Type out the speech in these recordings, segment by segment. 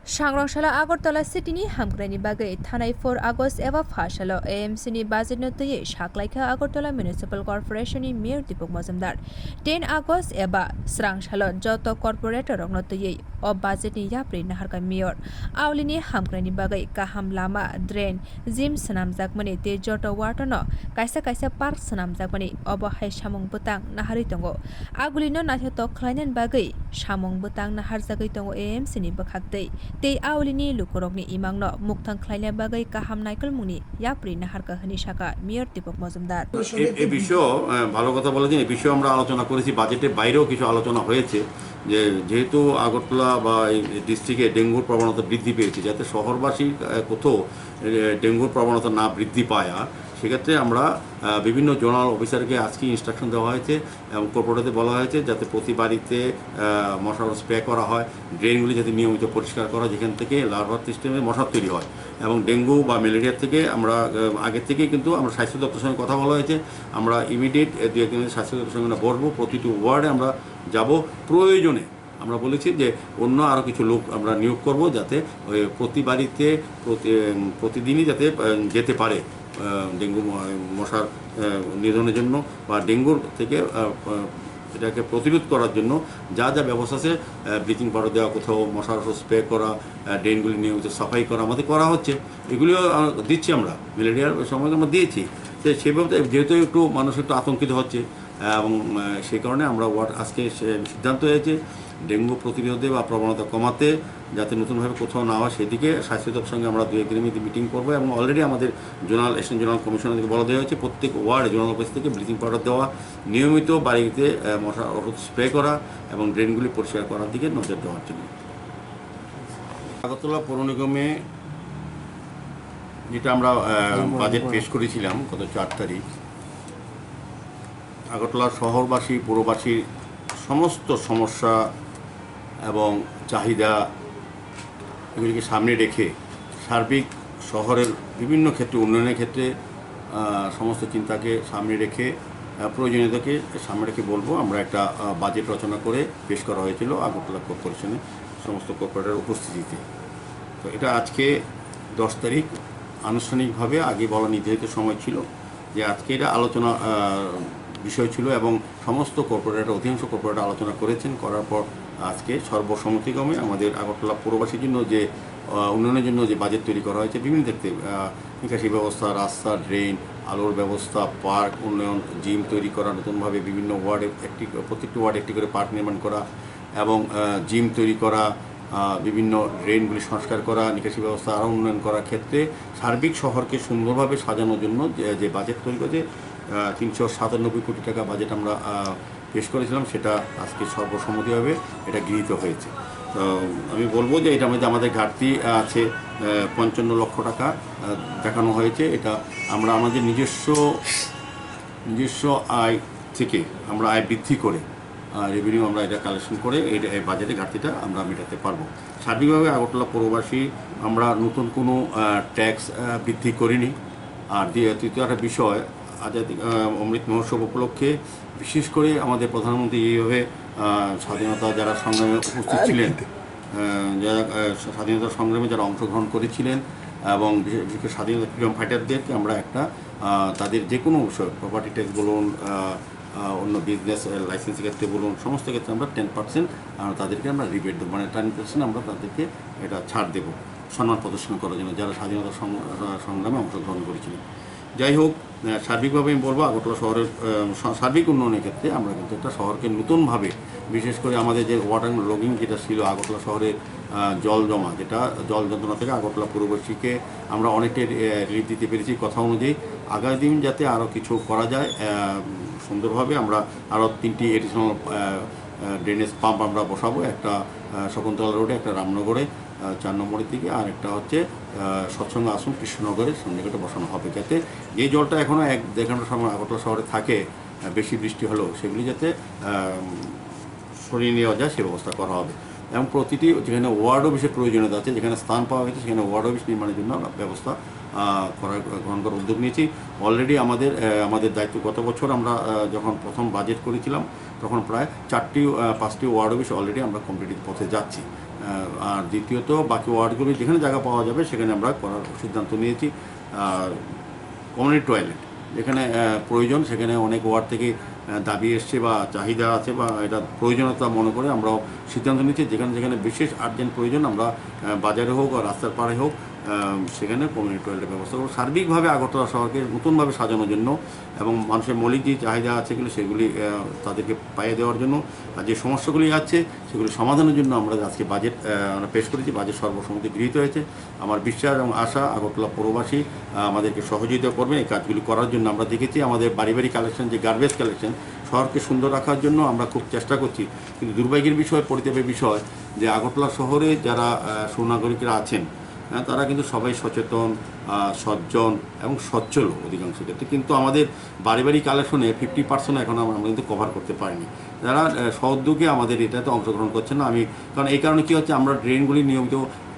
सांग्रांशाला आगरतला सिटीनि हामग्रानि बागै थानाय 4 आगस्ट एबा 5 सालाव एएमसीनि बाजेट नतयै साक्लाइखा आगरतला म्युनिसिपल कर्परेशननि मेयर दीपक मजुमदार 10 आगस्ट एबा स्रां सालाव जत कर्पोरेटर नतयै अ बाजेटनि याप्रि नाहारका मेयर आवलिनि हामग्रानि बागै गाहाम लामा ड्रेन जिम सनामजाकमनि ते जत वाटन कायसा कायसा पार्क सनामजाकमनि अब हाय सामुं बुतां नाहारि दंगो आगुलिनो नाथ्यत खलायनायनि बागै सामुं बुतां नाहारजागै दंगो एएमसीनि बखागदै ते आवलिनि लुकरकनि इमांनो मुक्तां खलायनाय बागै गाहाम नायकल मुनि याप्रि नाहारका हनि शाखा मेयर दीपक मजुमदार এই বিষয়ে ভালো কথা বলেছেন। এই বিষয়ে আমরা আলোচনা করেছি, বাজেটের বাইরেও কিছু আলোচনা হয়েছে যে যেহেতু আগরতলা বা এই ডিস্ট্রিক্টে ডেঙ্গুর প্রবণতা বৃদ্ধি পেয়েছে, যাতে শহরবাসী কোথাও ডেঙ্গুর প্রবণতা না বৃদ্ধি পায়, সেক্ষেত্রে আমরা বিভিন্ন জোনাল অফিসারকে আজকে ইনস্ট্রাকশন দেওয়া হয়েছে এবং কর্পোরেটরদের বলা হয়েছে যাতে প্রতি বাড়িতে মশার স্প্রে করা হয়, ড্রেনগুলি যাতে নিয়মিত পরিষ্কার করা হয়, যেখান থেকে লার্ভার সিস্টেমে মশার তৈরি হয়। এবং ডেঙ্গু বা ম্যালেরিয়ার থেকে আমরা আগের থেকেই কিন্তু আমরা স্বাস্থ্য দপ্তরের সঙ্গে কথা বলা হয়েছে, আমরা ইমিডিয়েট দু একদিনের স্বাস্থ্য দপ্তরের সঙ্গে বসবো, প্রতিটি ওয়ার্ডে আমরা যাব, প্রয়োজনে আমরা বলেছি যে অন্য আরও কিছু লোক আমরা নিয়োগ করব যাতে প্রতি বাড়িতে প্রতিদিনই যাতে যেতে পারে ডেঙ্গু মশার নিধনের জন্য বা ডেঙ্গুর থেকে এটাকে প্রতিরোধ করার জন্য যা যা ব্যবস্থা আছে, ব্লিচিং পাউডার দেওয়া, কোথাও মশার ওষুধ স্প্রে করা, ড্রেনগুলি নিয়মিত সাফাই করা আমাদের করা হচ্ছে, এগুলিও দিচ্ছি। আমরা ম্যালেরিয়ার সময় আমরা দিয়েছি, তো সেভাবে যেহেতু একটু মানুষ একটু আতঙ্কিত হচ্ছে এবং সেই কারণে আমরা আজকে সিদ্ধান্ত হয়েছে ডেঙ্গু প্রতিরোধে বা প্রবণতা কমাতে যাতে নতুনভাবে কোথাও না হয় সেদিকে স্বাস্থ্য দপ্তরের সঙ্গে আমরা 2-1 দিনের মিটিং করবো। এবং অলরেডি আমাদের জোনাল অ্যাসিস্ট্যান্ট জোনাল কমিশনারকে বলা দেওয়া হয়েছে প্রত্যেক ওয়ার্ডে জোনাল অফিস থেকে ব্লিচিং পাউডার দেওয়া, নিয়মিত বাড়িতে মশা ওষুধ স্প্রে করা এবং ড্রেনগুলি পরিষ্কার করার দিকে নজর দেওয়ার জন্য। আগরতলা পৌর নিগমে যেটা আমরা বাজেট পেশ করেছিলাম গত 4 তারিখ, আগরতলা শহরবাসী পৌরবাসীর সমস্ত সমস্যা এবং চাহিদা এগুলিকে সামনে রেখে সার্বিক শহরের বিভিন্ন ক্ষেত্রে উন্নয়নের ক্ষেত্রে সমস্ত চিন্তাকে সামনে রেখে প্রয়োজনীয়তাকে সামনে রেখে বলবো আমরা একটা বাজেট রচনা করে পেশ করা হয়েছিল আগরতলা কর্পোরেশনে সমস্ত কর্পোরেটরের উপস্থিতিতে। তো এটা আজকে 10 তারিখ আনুষ্ঠানিকভাবে, আগে বলা নির্ধারিত সময় ছিল যে আজকে এটা আলোচনা বিষয় ছিল এবং সমস্ত কর্পোরেটর অধিকাংশ কর্পোরেটর আলোচনা করেছেন। করার পর আজকে সর্বসম্মতিক্রমে আমাদের আগরতলা পৌরবাসীর জন্য যে উন্নয়নের জন্য যে বাজেট তৈরি করা হয়েছে বিভিন্ন ক্ষেত্রে নিকাশি ব্যবস্থা, রাস্তা, ড্রেন, আলোর ব্যবস্থা, পার্ক উন্নয়ন, জিম তৈরি করা, নতুনভাবে বিভিন্ন ওয়ার্ডে প্রত্যেকটি ওয়ার্ডে একটি করে পার্ক নির্মাণ করা এবং জিম তৈরি করা, বিভিন্ন ড্রেনগুলি সংস্কার করা, নিকাশি ব্যবস্থা আরও উন্নয়ন করার ক্ষেত্রে সার্বিক শহরকে সুন্দরভাবে সাজানোর জন্য যে বাজেট তৈরি করেছে 397 কোটি টাকা বাজেট আমরা পেশ করেছিলাম, সেটা আজকে সর্বসম্মতিভাবে এটা গৃহীত হয়েছে। তো আমি বলবো যে এটা মধ্যে আমাদের ঘাটতি আছে 55 লক্ষ টাকা দেখানো হয়েছে। এটা আমরা আমাদের নিজস্ব আয় থেকে আমরা আয় বৃদ্ধি করে রেভিনিউ আমরা এটা কালেকশন করে এই বাজেটের ঘাটতিটা আমরা মেটাতে পারবো। সার্বিকভাবে আগরতলা পৌরবাসী আমরা নতুন কোনো ট্যাক্স বৃদ্ধি করিনি। আর তৃতীয় একটা বিষয়, আজাদী অমৃত মহোৎসব উপলক্ষে বিশেষ করে আমাদের প্রধানমন্ত্রী এইভাবে স্বাধীনতা যারা সংগ্রামে উপস্থিত ছিলেন, যারা স্বাধীনতা সংগ্রামে যারা অংশগ্রহণ করেছিলেন এবং বিশেষ করে স্বাধীনতা ফ্রিডম ফাইটারদেরকে আমরা একটা তাদের যে কোনো বিষয় প্রপার্টি ট্যাক্স বলুন, অন্য বিজনেস লাইসেন্সের ক্ষেত্রে বলুন, সমস্ত ক্ষেত্রে আমরা 10% তাদেরকে আমরা রিবেট দেবো, মানে 10% আমরা তাদেরকে এটা ছাড় দেবো সম্মান প্রদর্শন করার জন্য যারা স্বাধীনতা সংগ্রামে অংশগ্রহণ করেছিলেন। যাই হোক, সার্বিকভাবে আমি বলবো আগরতলা শহরের সার্বিক উন্নয়নের ক্ষেত্রে আমরা কিন্তু একটা শহরকে নতুনভাবে, বিশেষ করে আমাদের যে ওয়াটার লগিং যেটা ছিল আগরতলা শহরের জল জমা, যেটা জল যন্ত্রণা থেকে আগরতলা পৌরবাসীকে আমরা অনেকটাই রিলিফ দিতে পেরেছি। কথা অনুযায়ী আগামী দিন যাতে আরও কিছু করা যায় সুন্দরভাবে, আমরা আরও 3টি এডিশনাল ড্রেনেজ পাম্প আমরা বসাবো, একটা শকুন্তলা রোডে, একটা রামনগরে 4 নম্বরের দিকে, আর একটা হচ্ছে সৎসঙ্গ আশ্রম কৃষ্ণনগরের সন্নিকটে বসানো হবে, যাতে যে জলটা এখনও দেখানোর সময় আগরতলা শহরে থাকে বেশি বৃষ্টি হলেও সেগুলি যাতে সরিয়ে নেওয়া যায় সে ব্যবস্থা করা হবে। এবং প্রতিটি যেখানে ওয়ার্ড অফিসের প্রয়োজনীয়তা আছে, যেখানে স্থান পাওয়া গেছে সেখানে ওয়ার্ড অফিস নির্মাণের জন্য ব্যবস্থা গ্রহণ করার উদ্যোগ নিয়েছি। অলরেডি আমাদের দায়িত্ব, গত বছর আমরা যখন প্রথম বাজেট করেছিলাম তখন প্রায় 4-5টি ওয়ার্ড অফিস অলরেডি আমরা কমপ্লিট পথে যাচ্ছি। আর দ্বিতীয়ত বাকি ওয়ার্ডগুলি যেখানে জায়গা পাওয়া যাবে সেখানে আমরা করার সিদ্ধান্ত নিয়েছি। কমিউনিটি টয়লেট যেখানে প্রয়োজন, সেখানে অনেক ওয়ার্ড থেকে দাবি এসছে বা চাহিদা আছে বা এটা প্রয়োজনীয়তা মনে করে আমরাও সিদ্ধান্ত নিচ্ছি যেখানে যেখানে বিশেষ আর্জেন্ট প্রয়োজন আমরা বাজারে হোক বা রাস্তার পাড়ে হোক সেখানে কমিউনিটি টয়লেটের ব্যবস্থা করব। সার্বিকভাবে আগরতলা শহরকে নতুনভাবে সাজানোর জন্য এবং মানুষের মৌলিক যে চাহিদা আছে সেগুলি তাদেরকে পাইয়ে দেওয়ার জন্য, আর যে সমস্যাগুলি আছে সেগুলি সমাধানের জন্য আমরা আজকে বাজেট আমরা পেশ করেছি। বাজেট সর্বসম্মতি গৃহীত হয়েছে। আমার বিশ্বাস এবং আশা আগরতলা পৌরবাসী আমাদেরকে সহযোগিতা করবেন এই কাজগুলি করার জন্য। আমরা দেখেছি আমাদের বাড়ি বাড়ি কালেকশন, যে গার্বেজ কালেকশন, শহরকে সুন্দর রাখার জন্য আমরা খুব চেষ্টা করছি। কিন্তু দুর্ভাগ্যের বিষয়, পরিতাপের বিষয় যে আগরতলা শহরে যারা সুনাগরিকরা আছেন তারা কিন্তু সবাই সচেতন, সজ্জন এবং সচ্ছল অধিকাংশ ক্ষেত্রে, কিন্তু আমাদের বাড়ি বাড়ি কালেকশনে 50% এখন আমরা কিন্তু কভার করতে পারিনি। যারা সহযোগে আমাদের এটাতে অংশগ্রহণ করছেন না। কারণ এই কারণে কী হচ্ছে, আমরা ড্রেনগুলি নিয়মিত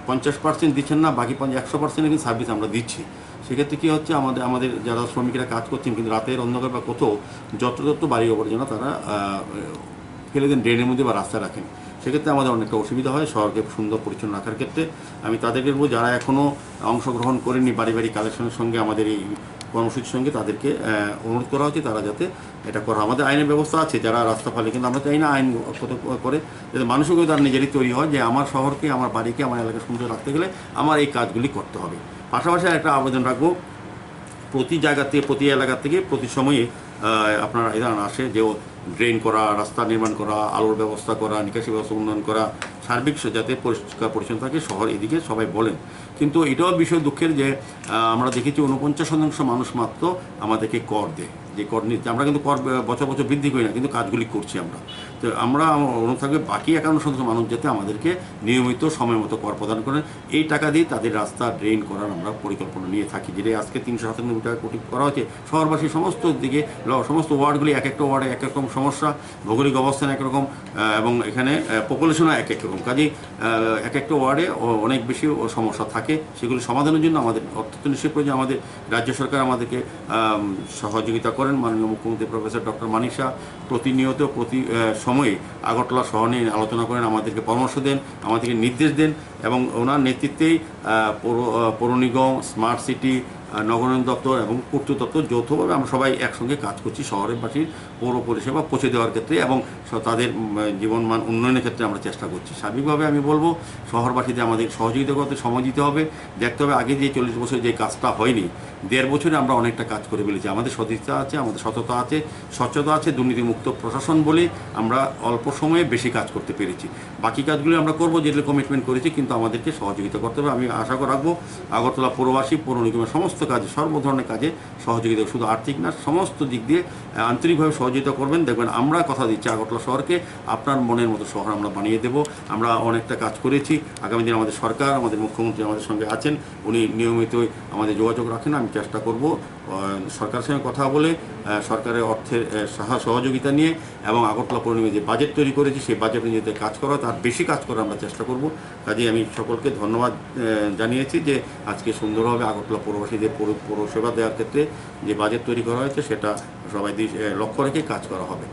50% দিচ্ছেন না, বাকি 100% কিন্তু সার্ভিস আমরা দিচ্ছি। সেক্ষেত্রে কী হচ্ছে, আমাদের যারা শ্রমিকরা কাজ করছেন কিন্তু রাতের অন্ধকার বা কোথাও যত্র বাড়ি আবর্জনা তারা ফেলে দেন ড্রেনের মধ্যে বা রাস্তায় রাখেন। সেক্ষেত্রে আমাদের অনেকটা অসুবিধা হয় শহরকে সুন্দর পরিচ্ছন্ন রাখার ক্ষেত্রে। আমি তাদেরকে বলবো যারা এখনও অংশগ্রহণ করেনি বাড়ি বাড়ি কালেকশনের সঙ্গে আমাদের এই কর্মসূচির সঙ্গে, তাদেরকে অনুরোধ করা হচ্ছে তারা যাতে এটা করা। আমাদের আইনের ব্যবস্থা আছে যারা রাস্তা ফালে, কিন্তু আমরা চাই না আইন করে যাতে মানুষও তার নিজেরই তৈরি হয় যে আমার শহরকে, আমার বাড়িকে, আমার এলাকা সুন্দর রাখতে গেলে আমার এই কাজগুলি করতে হবে। পাশাপাশি একটা আবেদন রাখবো, প্রতি জায়গা থেকে, প্রতি এলাকা থেকে প্রতি সময়ে আপনার এই ধরনের আসে যে ড্রেন করা, রাস্তা নির্মাণ করা, আলোর ব্যবস্থা করা, নিকাশি ব্যবস্থা উন্নয়ন করা, সার্বিক যাতে পরিষ্কার পরিচ্ছন্ন থাকে শহর, এদিকে সবাই বলেন। কিন্তু এটাও বিষয় দুঃখের যে আমরা দেখেছি 49% মানুষ মাত্র আমাদেরকে কর দেয়। যে কর নিচ্ছে, আমরা কিন্তু কর বছর বছর বৃদ্ধি করি না, কিন্তু কাজগুলি করছি আমরা। তো আমরা অনুরোধ থাকবে বাকি 51% মানুষ যাতে আমাদেরকে নিয়মিত সময় মতো কর প্রদান করেন। এই টাকা দিয়ে তাদের রাস্তা ড্রেন করার আমরা পরিকল্পনা নিয়ে থাকি, যেটা আজকে 397 টাকা কোটি করা হয়েছে। শহরবাসী সমস্ত দিকে, সমস্ত ওয়ার্ডগুলি এক একটা ওয়ার্ডে এক এক রকম সমস্যা, ভৌগোলিক অবস্থান একরকম এবং এখানে পপুলেশনও এক এক রকম। কাজেই এক একটা ওয়ার্ডে অনেক বেশি সমস্যা থাকে। সেগুলি সমাধানের জন্য আমাদের অত্যন্ত নিশ্চয় প্রয়োজন। আমাদের রাজ্য সরকার আমাদেরকে সহযোগিতা করেন। মাননীয় মুখ্যমন্ত্রী প্রফেসর ডক্টর মানিক শাহ প্রতিনিয়ত প্রতি সময়ে আগরতলা শহর নিয়ে আলোচনা করেন, আমাদেরকে পরামর্শ দেন, আমাদেরকে নির্দেশ দেন এবং ওনার নেতৃত্বেই পৌর নিগম, স্মার্ট সিটি, নগরায়ণ দপ্তর এবং পূর্ত দপ্তর যৌথভাবে আমরা সবাই একসঙ্গে কাজ করছি শহরবাসীর পৌর পরিষেবা পৌঁছে দেওয়ার ক্ষেত্রে এবং তাদের জীবনমান উন্নয়নের ক্ষেত্রে আমরা চেষ্টা করছি। সার্বিকভাবে আমি বলবো শহরবাসীদের আমাদের সহযোগিতা করতে সময় দিতে হবে। দেখতে হবে আগে যে 40 বছর যে কাজটা হয়নি, 1.5 বছরে আমরা অনেকটা কাজ করে ফেলেছি। আমাদের সদিচ্ছা আছে, আমাদের সততা আছে, স্বচ্ছতা আছে, দুর্নীতিমুক্ত প্রশাসন বলে আমরা অল্প সময়ে বেশি কাজ করতে পেরেছি। বাকি কাজগুলো আমরা করবো যেগুলো কমিটমেন্ট করেছি, কিন্তু আমাদেরকে সহযোগিতা করতে হবে। আমি আশা রাখবো আগরতলা পৌরবাসী, পৌর নিগমের সমস্ত কাজে, সর্ব ধরনের কাজে সহযোগিতা, শুধু আর্থিক না, সমস্ত দিক দিয়ে আন্তরিকভাবে সহযোগিতা করবেন। দেখবেন আমরা কথা দিচ্ছি আগরতলা শহরকে আপনার মনের মতো শহর আমরা বানিয়ে দেব। আমরা অনেকটা কাজ করেছি। আগামী দিন আমাদের সরকার, আমাদের মুখ্যমন্ত্রী আমাদের সঙ্গে আছেন, উনি নিয়মিতই আমাদের যোগাযোগ রাখেন। আমি চেষ্টা করব সরকারের সঙ্গে কথা বলে সরকারের অর্থের সহযোগিতা নিয়ে এবং আগরতলা পৌর নিগমে যে বাজেট তৈরি করেছি সেই বাজেট নিয়ে যাতে কাজ করা, তার বেশি কাজ করার আমরা চেষ্টা করব। কাজেই আমি সকলকে ধন্যবাদ জানিয়েছি যে আজকে সুন্দরভাবে আগরতলা পৌরবাসীদের পৌরসেবা দেওয়ার ক্ষেত্রে যে বাজেট তৈরি করা হয়েছে সেটা সবাই লক্ষ্য রেখে কাজ করা হবে।